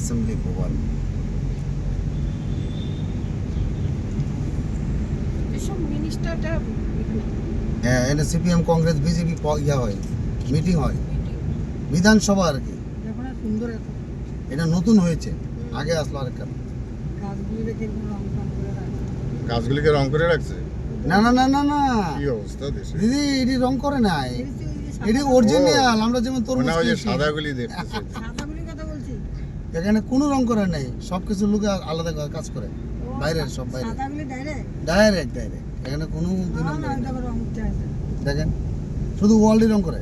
Assembly ভবন। এসব মিনিস্টারটা এখানে হ্যাঁ, এটা সিপিএম কংগ্রেস বিজেপি ইয়া হয়, মিটিং হয়, বিধানসভা আর কি। দেখো না সুন্দর এত এটা নতুন হয়েছে, আগে আসলো আরেকটা। গাছগুলি রেখে রং টং করে রাখা। গাছগুলিকে রং করে রাখছে। না না না না না কি অবস্থা দেশে? দিদি, এটি রং করে নাই, এই যে এটি অরিজিনাল। আমরা যেমন তরমুজ মনে হয় যে খেয়েছি, সাদাগুলি দেখতেছে। সাদাগুলির কথা বলছি। এখানে কোনো রং করে নাই, সব কিছু লোকে আলাদা কাজ করে, বাইরের সব বাইরে, সাদাগুলি ডাইরেক্ট ডাইরেক্ট ডাইরেক্ট। এখানে কোনো দুই না নম্বর ওই দেখো রং উঠতে আছে দেখেন, শুধু ওয়ার্ল্ডই রং করে।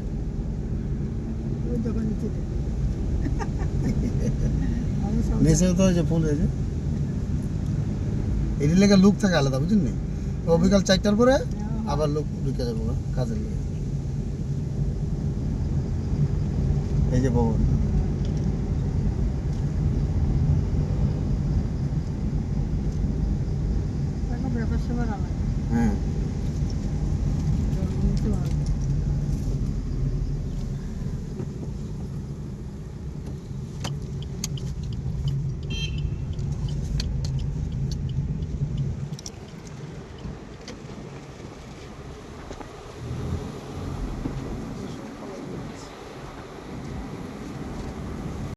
ওই দেখো নিচে আমি সব নিচেও তো ওই যে ফুল হয়েছে, এটি লেগে লুক থাকে আলাদা, বুঝলেন নি? ও বিকাল 4টার পরে আবার লোক ঢুকে যাবো কাজের লেগে। এই যে ভবন, দেখো ব্যাপার স্যাপার আলাদা হ্যাঁ। নিচে ভালো